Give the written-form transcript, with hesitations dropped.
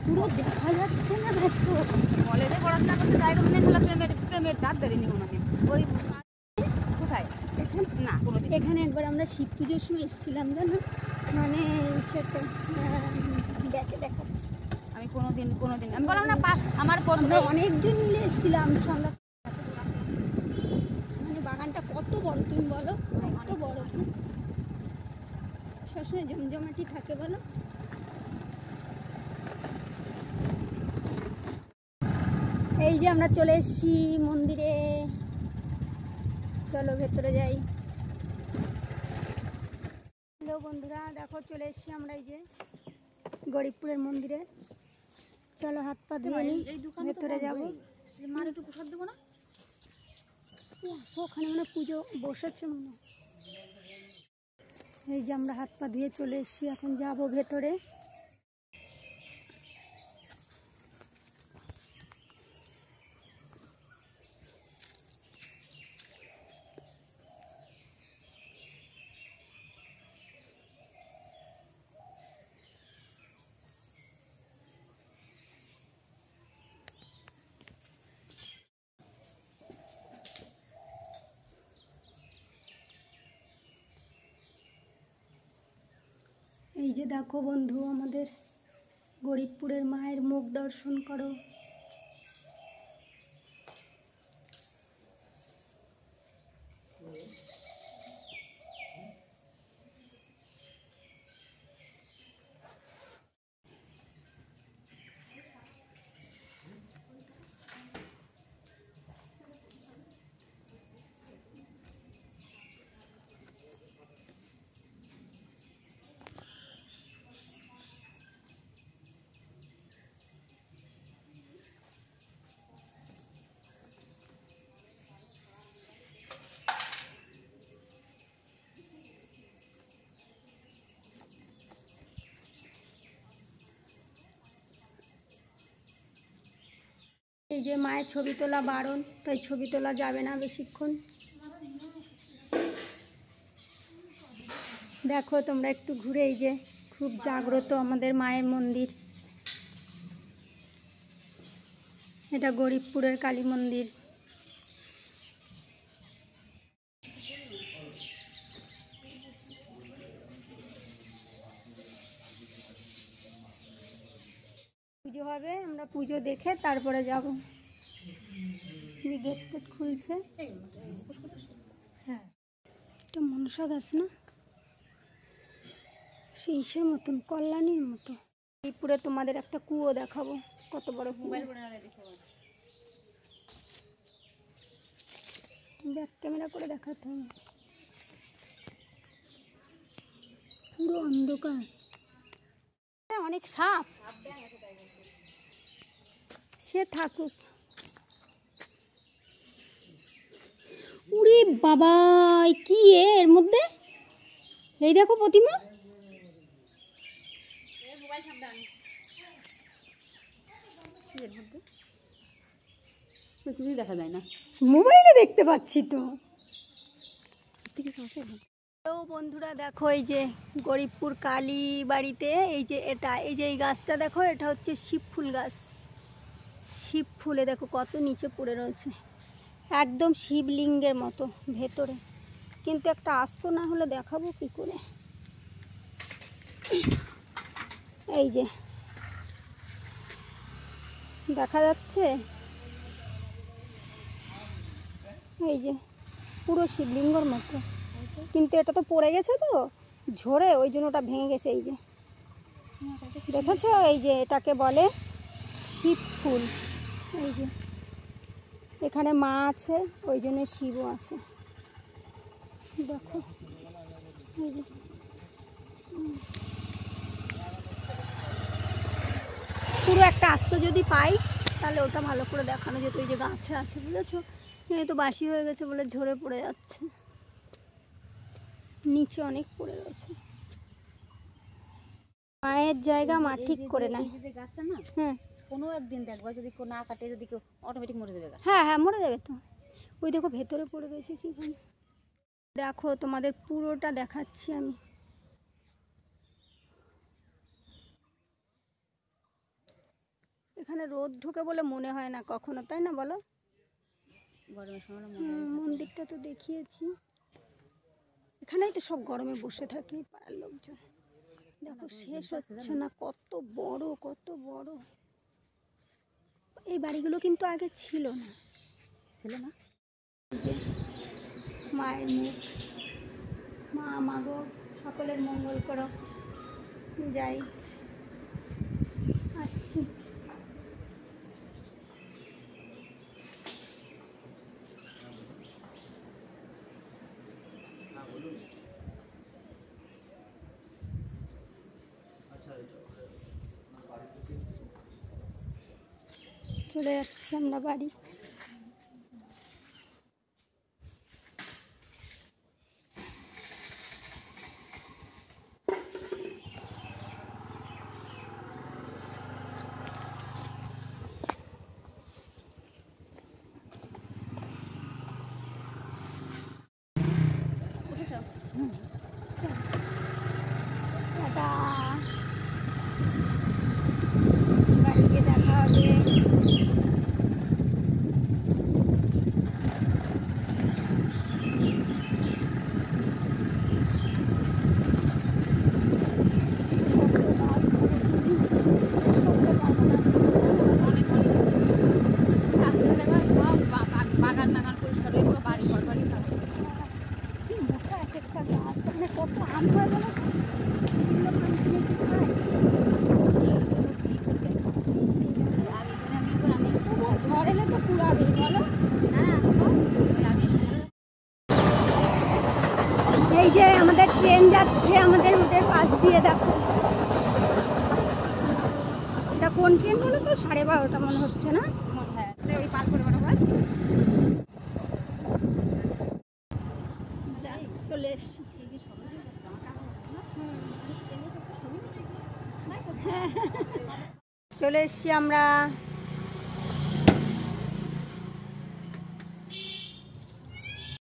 পুরো দেখা যাচ্ছে না। দেখো কলেজে পড়াশোনা করতে যাই তো মনে হলো প্রেমের ডাক দেয়নি মনে ওই কোথায় না কোনোদিন। এখানে একবার আমরা শিব পুজোর সময় এসেছিলাম জানো, মানে সেটা দেখে দেখাচ্ছি। আমি কোনোদিন আমি বললাম না আমার আমরা অনেকজন মিলে এসেছিলাম সন্ধ্যা। মানে বাগানটা কত বড় তুমি বলো, কত বড়, সবসময় জমজমাটি থাকে বলো। এই যে আমরা চলে এসেছি মন্দিরে, চলো ভেতরে যাই। হ্যালো বন্ধুরা, দেখো চলে এসেছি আমরা এই যে গরিবপুরের মন্দিরে। চলো হাত পা ধুয়ে নিই, ভেতরে যাবো। মার একটু প্রসাদ দেবো না? ওখানে মানে পুজো বসেছে মনে হয়। এই যে আমরা হাত পা ধুয়ে চলে এসেছি, এখন যাবো ভেতরে। এই যে দেখো বন্ধু, আমাদের গরিবপুরের মায়ের মুখ দর্শন করো। এই যে মায়ের ছবি তোলা বারণ, তাই ছবি তোলা যাবে না বেশিক্ষণ। দেখো তোমরা একটু ঘুরে, এই যে খুব জাগ্রত আমাদের মায়ের মন্দির। এটা গরিবপুরের কালী মন্দির। পুজো হবে, আমরা পুজো দেখে তারপরে যাব। গেট টেট খুলছে। হ্যাঁ, এটা মনসা গাছ না, শীষের মতন, কল্যাণীর মতো। গরিবপুরে তোমাদের একটা কুয়ো দেখাবো, কত বড় মোবাইল ব্যাক ক্যামেরা করে দেখাতে হবে। পুরো অন্ধকার, অনেক সাপ, সে থাকুক। উরে বাবা, কি এর মধ্যে? এই দেখো প্রতিমা, কিছুই দেখা যায় না, মোবাইলে দেখতে পাচ্ছি তো। তো বন্ধুরা দেখো, এই যে গরিবপুর কালী বাড়িতে এই যে এটা, এই যে এই গাছটা দেখো, এটা হচ্ছে শিব ফুল গাছ। শিব ফুলে দেখো কত নিচে পড়ে রয়েছে, একদম শিবলিঙ্গের মতো ভেতরে। কিন্তু একটা আস্ত না হলে দেখাবো কি করে। এই যে দেখা যাচ্ছে, এই যে পুরো শিবলিঙ্গর মতো, কিন্তু এটা তো পড়ে গেছে তো ঝরে, ওই জন্য ওটা ভেঙে গেছে। এই যে দেখেছো, এই যে এটাকে বলে শিব ফুল। এই যে এখানে মা আছে, ওই জন্য শিবও আছে। দেখো এই যে পুরো একটা আস্ত যদি পাই তাহলে ওটা ভালো করে দেখানো যেত। এই যে গাছে আছে, বুঝেছো, এই তো বাসি হয়ে গেছে বলে ঝরে পড়ে যাচ্ছে, নিচে অনেক পড়ে রয়েছে। মায়ের জায়গা মা ঠিক করে নেয়। গাছটা না, হ্যাঁ, কোনো একদিন দেখবা যদি না কাটে, যদি কেউ অটোমেটিক মরে যাবে। হ্যাঁ হ্যাঁ মরে যাবে তো। ওই দেখো ভেতরে পড়ে রয়েছে কি। দেখো তোমাদের পুরোটা দেখাচ্ছি আমি। এখানে রোদ ঢুকে বলে মনে হয় না কখনো, তাই না বলো? গরমের সময় মন্দিরটা তো দেখিয়েছি। এখানেই তো সব গরমে বসে থাকে পাড়ার লোকজন। দেখো শেষ হচ্ছে না, কত বড় কত বড়। এই বাড়িগুলো কিন্তু আগে ছিল না। যে মায়ের মুখ, মা মাগো সকলের মঙ্গল করো। যাই, আসছি। চলে যাচ্ছি আমরা বাড়ি। টাটা, বাড়ি গিয়ে দেখা হবে। বাগান টাগান পরিষ্কার হয়ে পুরো বাড়ি ঘর বাড়ি থাকে। কি মোটা এক একটা গাছ, মানে কত আম হয় বলো তো? এগুলো আম কিনে কি খায়? তবুও ঝড় এলে তো পুরাবেই বলো। এই যে আমাদের ট্রেন যাচ্ছে আমাদের রুটের পাশ দিয়ে, দেখো এটা কোন ট্রেন বলো তো? 12:30 মনে হচ্ছে না? ওই পাল করে বড় হয়। যাই, চলে এসছি। চলে এসছি আমরা।